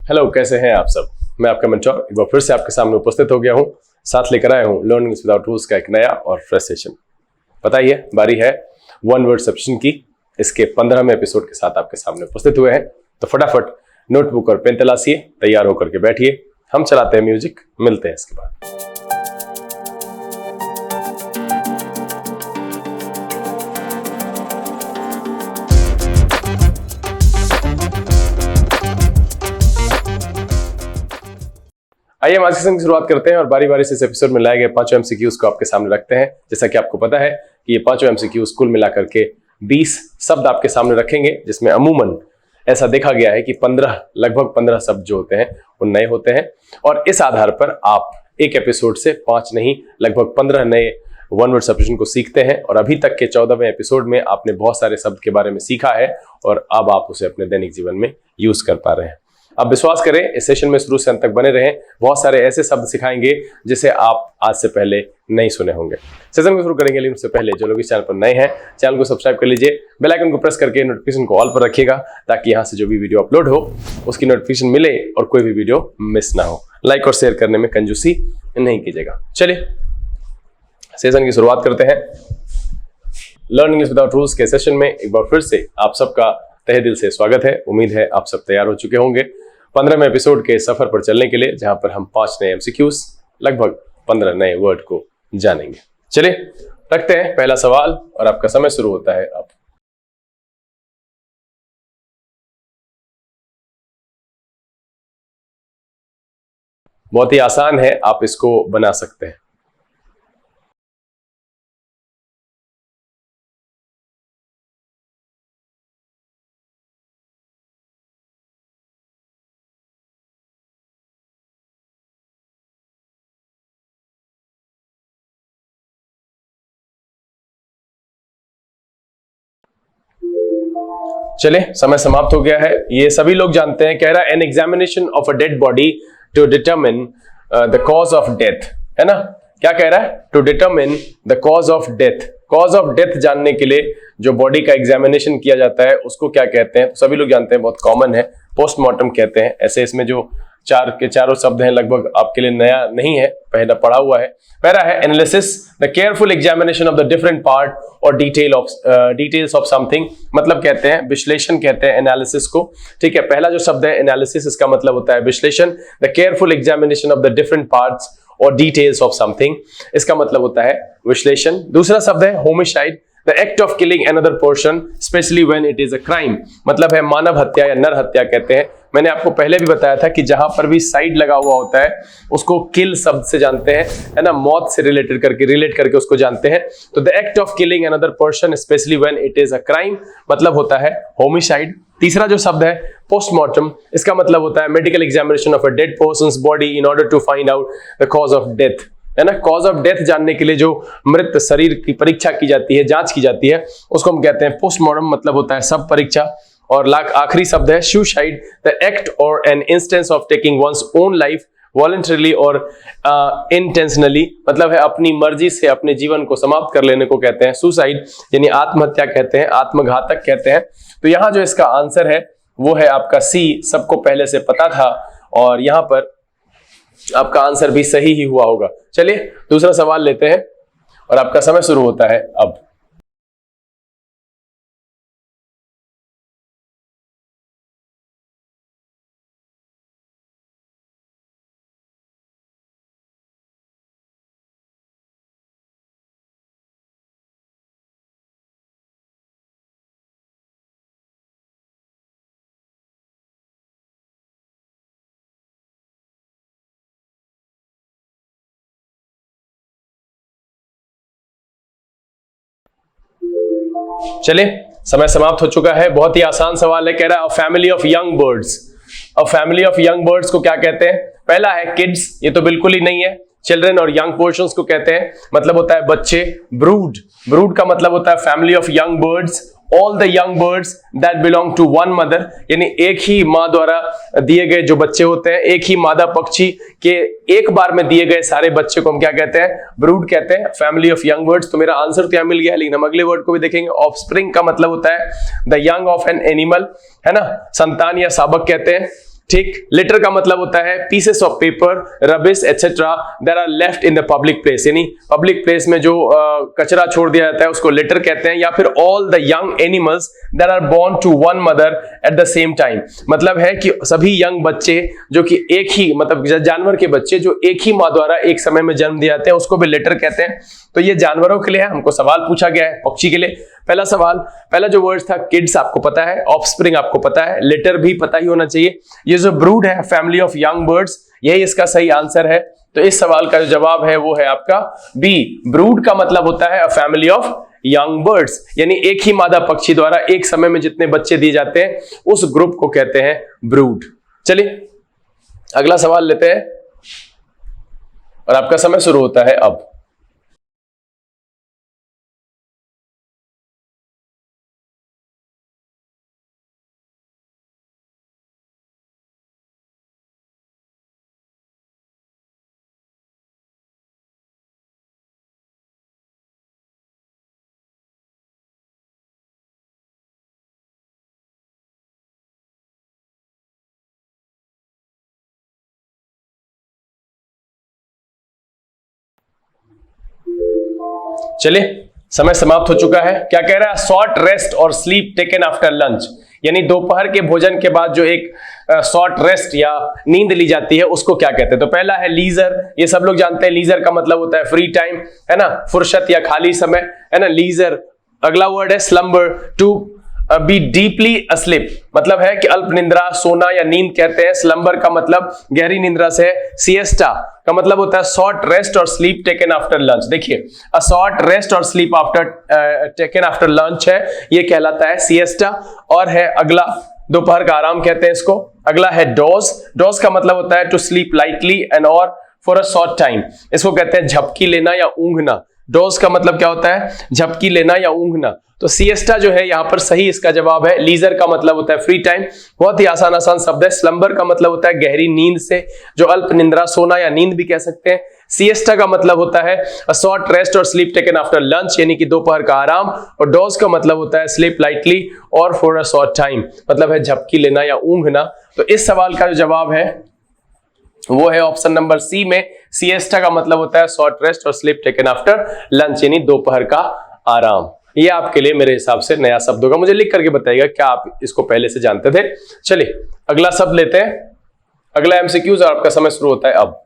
Hello, कैसे हैं आप सब। मैं आपका मेंटर एक बार फिर से आपके सामने उपस्थित हो गया हूं। साथ लेकर आया हूं लर्निंग विदाउट रूल्स का एक नया और फ्रेश सेशन। पता ही है, बारी है वन वर्ड सब्स्टिट्यूशन की। इसके 15वें एपिसोड के साथ आपके सामने उपस्थित हुए हैं। तो फटाफट नोटबुक और पेन तलाशिए, तैयार होकर के बैठिए। हम चलाते हैं म्यूजिक, मिलते हैं इसके बाद। आइए हम आज की सेशन की शुरुआत करते हैं और बारी बारी से इस एपिसोड में लाए गए 5 एमसीक्यूज को आपके सामने रखते हैं। जैसा कि आपको पता है कि ये 5 एमसीक्यूज कुल मिलाकर के 20 शब्द आपके सामने रखेंगे, जिसमें अमूमन ऐसा देखा गया है कि लगभग 15 शब्द जो होते हैं वो नए होते हैं। और इस आधार पर आप एक एपिसोड से 5 नहीं, लगभग 15 नए वन वर्ड सब्स्टिट्यूशन को सीखते हैं। और अभी तक के 14वें एपिसोड में आपने बहुत सारे शब्द के बारे में सीखा है और अब आप उसे अपने दैनिक जीवन में यूज कर पा रहे हैं। अब विश्वास करें, इस सेशन में शुरू से अंत तक बने रहें। बहुत सारे ऐसे शब्द सिखाएंगे जिसे आप आज से पहले नहीं सुने होंगे। सेशन को शुरू करेंगे, लेकिन उससे पहले जो लोग इस चैनल पर नए हैं, चैनल को सब्सक्राइब कर लीजिए, बेल आइकन को प्रेस करके नोटिफिकेशन को ऑल पर रखिएगा, ताकि यहाँ से जो भी वीडियो अपलोड हो उसकी नोटिफिकेशन मिले और कोई भी वीडियो मिस ना हो। लाइक और शेयर करने में कंजूसी नहीं कीजिएगा। चलिए सेशन की शुरुआत करते हैं। लर्निंग विदाउट रूल्स के सेशन में एक बार फिर से आप सबका तहे दिल से स्वागत है। उम्मीद है आप सब तैयार हो चुके होंगे 15वें एपिसोड के सफर पर चलने के लिए, जहां पर हम 5 नए एमसीक्यूज, लगभग 15 नए वर्ड को जानेंगे। चलिए रखते हैं पहला सवाल और आपका समय शुरू होता है अब। बहुत ही आसान है, आप इसको बना सकते हैं। चले, समय समाप्त हो गया है। ये सभी लोग जानते हैं। कह रहा है an examination of a dead body to determine the cause of death, है ना। क्या कह रहा है? To determine the cause of death. Cause of death जानने के लिए जो बॉडी का एग्जामिनेशन किया जाता है उसको क्या कहते हैं? तो सभी लोग जानते हैं, बहुत कॉमन है, पोस्टमार्टम कहते हैं। ऐसे इसमें जो चारों शब्द हैं लगभग आपके लिए नया नहीं है, पहले पढ़ा हुआ है। पहला है analysis, the careful examination of the different part और डिटेल्स ऑफ समथिंग। मतलब कहते हैं विश्लेषण, कहते हैं एनालिसिस को। ठीक है, पहला जो शब्द है एनालिसिस, इसका मतलब होता है विश्लेषण। The careful examination of the different parts और डिटेल्स ऑफ समथिंग, इसका मतलब होता है विश्लेषण। दूसरा शब्द है homicide, the act of killing another person specially when it is a crime. मतलब है मानव हत्या या नर हत्या कहते हैं। मैंने आपको पहले भी बताया था कि जहां पर भी साइड लगा हुआ होता है उसको किल शब्द से जानते हैं, है ना, मौत से रिलेट करके उसको जानते हैं। तो the act of killing another person specially when it is a crime मतलब होता है होमिसाइड। तीसरा जो शब्द है पोस्टमार्टम, इसका मतलब होता है medical examination of a dead person's body in order to find out the cause of death, है ना। कॉज ऑफ डेथ जानने के लिए जो मृत शरीर की परीक्षा की जाती है, जांच की जाती है, उसको हम कहते हैं पोस्टमार्टम, मतलब होता है सब परीक्षा। और आखिरी शब्द है सुसाइड, द एक्ट और an instance of taking one's own life voluntarily और इंटेंशनली, मतलब है अपनी मर्जी से अपने जीवन को समाप्त कर लेने को कहते हैं सुसाइड, यानी आत्महत्या कहते हैं, आत्मघातक कहते हैं। तो यहाँ जो इसका आंसर है वो है आपका सी, सबको पहले से पता था और यहाँ पर आपका आंसर भी सही ही हुआ होगा। चलिए दूसरा सवाल लेते हैं और आपका समय शुरू होता है अब। चले, समय समाप्त हो चुका है। बहुत ही आसान सवाल है। कह रहा है a family of young birds. A family of young birds को क्या कहते हैं? पहला है किड्स, ये तो बिल्कुल ही नहीं है। चिल्ड्रन और यंग पोर्शंस को कहते हैं, मतलब होता है बच्चे। ब्रूड, ब्रूड का मतलब होता है family of young birds. All the young birds that belong to one mother, यानी एक ही माँ द्वारा दिए गए जो बच्चे होते हैं, एक ही मादा पक्षी के एक बार में दिए गए सारे बच्चे को हम क्या कहते हैं? ब्रूड कहते हैं, फैमिली ऑफ यंग बर्ड्स। तो मेरा आंसर तो यहाँ मिल गया, लेकिन हम अगले वर्ड को भी देखेंगे। ऑफस्प्रिंग का मतलब होता है the young of an animal, है ना, संतान या शावक कहते हैं। ठीक। लिटर का मतलब होता है pieces of paper, rubbish etcetera that are left in the public place, यानी पब्लिक प्लेस में जो कचरा छोड़ दिया जाता है उसको लिटर कहते हैं। या फिर all the young animals that are born to one mother at the same time, मतलब है कि सभी यंग बच्चे जो कि एक ही मतलब जानवर के बच्चे जो एक ही माँ द्वारा एक समय में जन्म दिए जाते हैं उसको भी लिटर कहते हैं। तो ये जानवरों के लिए है। हमको सवाल पूछा गया है पक्षी के लिए। पहला सवाल, पहला जो वर्ड था किड्स आपको पता है, ऑफस्प्रिंग आपको पता है, लिटर भी पता ही होना चाहिए। ये जो ब्रूड है फैमिली ऑफ यंग बर्ड्स, यही इसका सही आंसर है। तो इस सवाल का जो जवाब है वो है आपका बी। ब्रूड का मतलब होता है a family of young birds, यानी एक ही मादा पक्षी द्वारा एक समय में जितने बच्चे दिए जाते हैं उस ग्रुप को कहते हैं ब्रूड। चलिए अगला सवाल लेते हैं और आपका समय शुरू होता है अब। चलिए समय समाप्त हो चुका है। क्या कह रहा है? शॉर्ट रेस्ट और स्लीप टेकन आफ्टर लंच, यानी दोपहर के भोजन के बाद जो एक शॉर्ट रेस्ट या नींद ली जाती है उसको क्या कहते हैं? तो पहला है लीजर, ये सब लोग जानते हैं लीजर का मतलब होता है फ्री टाइम, है ना, फुर्सत या खाली समय, है ना, लीजर। अगला वर्ड है slumber, to be deeply asleep, मतलब है कि अल्प निंद्रा, सोना या नींद कहते हैं। स्लम्बर का मतलब गहरी निंद्रा से। सिएस्टा का मतलब होता है शॉर्ट रेस्ट और स्लीप टेकन आफ्टर लंच। देखिए अ शॉर्ट रेस्ट और sleep after taken after lunch है, ये कहलाता है सिएस्टा। और है अगला दोपहर का आराम कहते हैं इसको। अगला है डोज, डोज का मतलब होता है टू स्लीप लाइटली एंड और फॉर अ शॉर्ट टाइम, इसको कहते हैं झपकी लेना या ऊंघना। डोज का मतलब क्या होता है? झपकी लेना या ऊंघना। तो सिएस्टा जो है यहां पर सही इसका जवाब है। लीजर का मतलब होता है फ्री टाइम, बहुत ही आसान आसान शब्द है। स्लम्बर का मतलब होता है गहरी नींद से, जो अल्प निंद्रा, सोना या नींद भी कह सकते हैं। सिएस्टा का मतलब होता है अ शॉर्ट रेस्ट और स्लीप टेकन आफ्टर लंच, यानी कि दोपहर का आराम। और डोज का मतलब होता है स्लीप लाइटली और फॉर अ शॉर्ट टाइम, मतलब है झपकी लेना या ऊंघना। तो इस सवाल का जो जवाब है वो है ऑप्शन नंबर सी में। सिएस्टा का मतलब होता है शॉर्ट रेस्ट और स्लीप टेकन आफ्टर लंच, यानी दोपहर का आराम। ये आपके लिए मेरे हिसाब से नया शब्द होगा, मुझे लिख करके बताइएगा क्या आप इसको पहले से जानते थे। चलिए अगला शब्द लेते हैं, अगला एमसीक्यूज, और आपका समय शुरू होता है अब।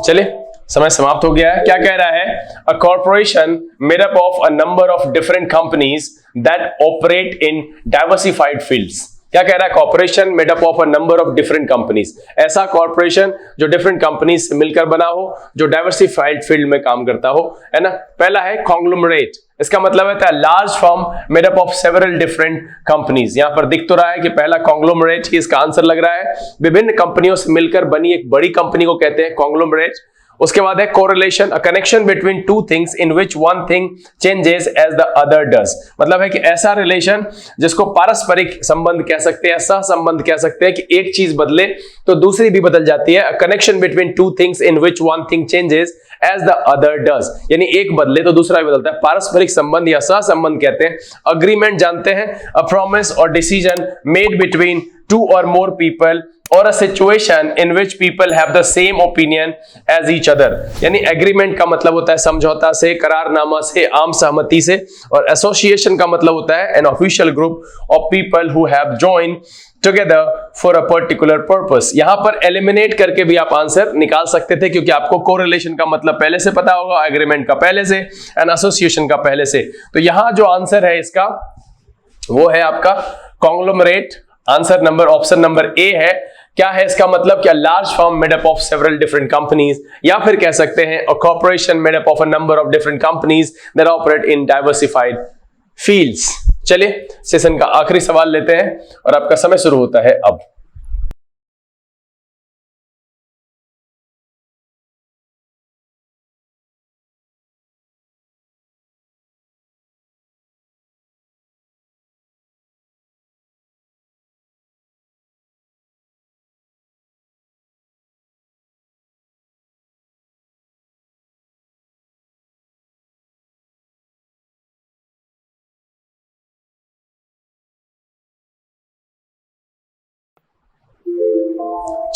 चलिए समय समाप्त हो गया है। क्या कह रहा है? A corporation made up of a number of different companies that operate in diversified fields. क्या कह रहा है? Corporation made up of a number of different companies, ऐसा कॉर्पोरेशन जो डिफरेंट कंपनीज से मिलकर बना हो, जो डाइवर्सिफाइड फील्ड में काम करता हो, है ना। पहला है कॉन्ग्लोमरेट, इसका मतलब है large firm made up of several different companies. यहां पर दिख तो रहा है कि पहला कॉन्ग्लोमरेट ही इसका आंसर लग रहा है। विभिन्न कंपनियों से मिलकर बनी एक बड़ी कंपनी को कहते हैं कॉन्ग्लोमरेट। उसके बाद है correlation, a connection between two things in which one thing changes as the other does, मतलब है कि ऐसा रिलेशन जिसको पारस्परिक संबंध कह सकते हैं, सह संबंध कह सकते हैं, कि एक चीज बदले तो दूसरी भी बदल जाती है। A connection between two things in which one thing changes as the other does, यानी एक बदले तो दूसरा भी बदलता है, पारस्परिक संबंध या सह संबंध कहते हैं। अग्रीमेंट जानते हैं, a promise or decision made between two or more people or a situation in which people have the same opinion as each other, यानी एग्रीमेंट का मतलब होता है समझौता से, करारनामा से, आम सहमति से। और एसोसिएशन का मतलब होता है an official group of people who have joined together for a particular purpose. यहां पर एलिमिनेट करके भी आप आंसर निकाल सकते थे, क्योंकि आपको कोरिलेशन का मतलब पहले से पता होगा, एग्रीमेंट का पहले से, एंड एसोसिएशन का पहले से। तो यहां जो आंसर है इसका वो है आपका conglomerate. Answer number option number A है। क्या है इसका मतलब? क्या large firm made up of several different companies, या फिर कह सकते हैं a corporation made up of a number of different companies that operate in diversified fields. चलिए सेशन का आखिरी सवाल लेते हैं और आपका समय शुरू होता है अब।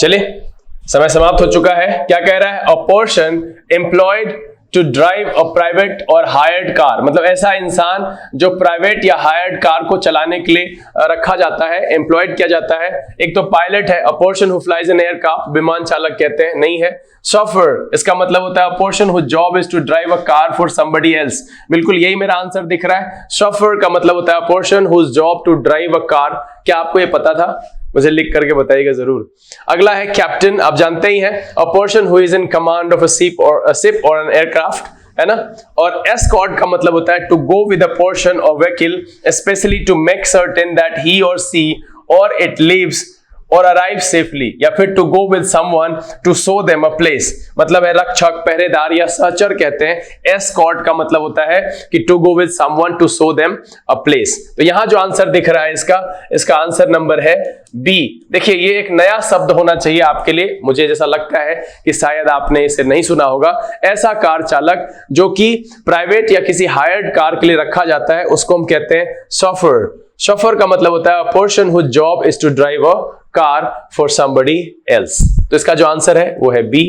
चलिए समय समाप्त हो चुका है। क्या कह रहा है? A person employed to drive a private or hired car, मतलब ऐसा इंसान जो प्राइवेट या हायर्ड कार को चलाने के लिए रखा जाता है, एम्प्लॉयड किया जाता है। एक तो पायलट है, a person who flies an aircraft, विमान चालक कहते हैं, नहीं है। शॉफर, इसका मतलब होता है a person who job is to drive a car for somebody else, बिल्कुल यही मेरा आंसर दिख रहा है। शॉफर का मतलब होता है a person whose job to drive a car. क्या आपको ये पता था? मुझे लिख करके बताइएगा जरूर। अगला है कैप्टन, आप जानते ही हैं, a person who is in command of a ship or an aircraft, है ना। और एस्कॉर्ट का मतलब होता है to go with a person or vehicle specially to make certain that he or she or it leaves or arrive safely, या फिर to go with someone to show them a place, मतलब है रक्षक, पहरेदार या सहचर कहते हैं। एस्कॉर्ट का मतलब होता है कि to go with someone to show them a place. तो यहां जो आंसर दिख रहा है इसका आंसर नंबर है बी। देखिए ये एक नया शब्द होना चाहिए आपके लिए, मुझे जैसा लगता है कि शायद आपने इसे नहीं सुना होगा। ऐसा कार चालक जो कि प्राइवेट या किसी हायर्ड कार के लिए रखा जाता है उसको हम कहते हैं शॉफर। शॉफर का मतलब होता है a person whose job is to drive a car for somebody else. तो इसका जो आंसर है वो है बी।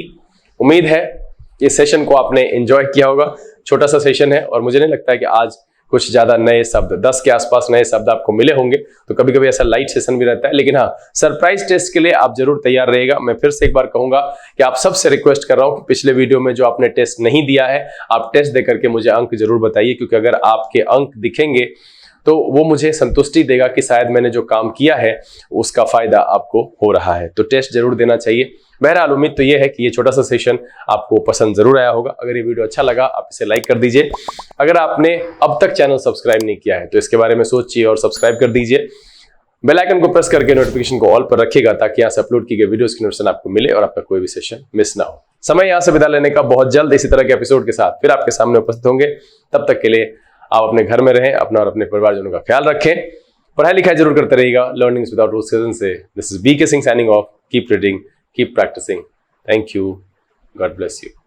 उम्मीद है इस सेशन को आपने एंजॉय किया होगा। छोटा सा सेशन है और मुझे नहीं लगता है कि आज कुछ ज्यादा नए शब्द, 10 के आसपास नए शब्द आपको मिले होंगे, तो कभी कभी ऐसा लाइट सेशन भी रहता है। लेकिन हाँ, सरप्राइज टेस्ट के लिए आप जरूर तैयार रहिएगा। मैं फिर से एक बार कहूंगा कि आप सबसे रिक्वेस्ट कर रहा हूं कि पिछले वीडियो में जो आपने टेस्ट नहीं दिया है, आप टेस्ट देकर के मुझे अंक जरूर बताइए, क्योंकि अगर आपके अंक दिखेंगे तो वो मुझे संतुष्टि देगा कि शायद मैंने जो काम किया है उसका फायदा आपको हो रहा है। तो टेस्ट जरूर देना चाहिए। बहरहाल उम्मीद तो ये है कि ये छोटा सा सेशन आपको पसंद जरूर आया होगा। अगर ये वीडियो अच्छा लगा आप इसे लाइक कर दीजिए। अगर आपने अब तक चैनल सब्सक्राइब नहीं किया है तो इसके बारे में सोचिए और सब्सक्राइब कर दीजिए। बेल आइकन को प्रेस करके नोटिफिकेशन को ऑल पर रखिएगा ताकि यहाँ से अपलोड की गई वीडियोस की नोटिफिकेशन आपको मिले और आपका कोई भी सेशन मिस ना हो। समय यहाँ से विदा लेने का, बहुत जल्द इसी तरह के एपिसोड के साथ फिर आपके सामने उपस्थित होंगे। तब तक के लिए आप अपने घर में रहें, अपना और अपने परिवारजनों का ख्याल रखें, पढ़ाई लिखाई जरूर करते रहिएगा। लर्निंग विदाउट रूल्स से this is BK Singh signing off. Keep reading, keep practising. Thank you, God bless you.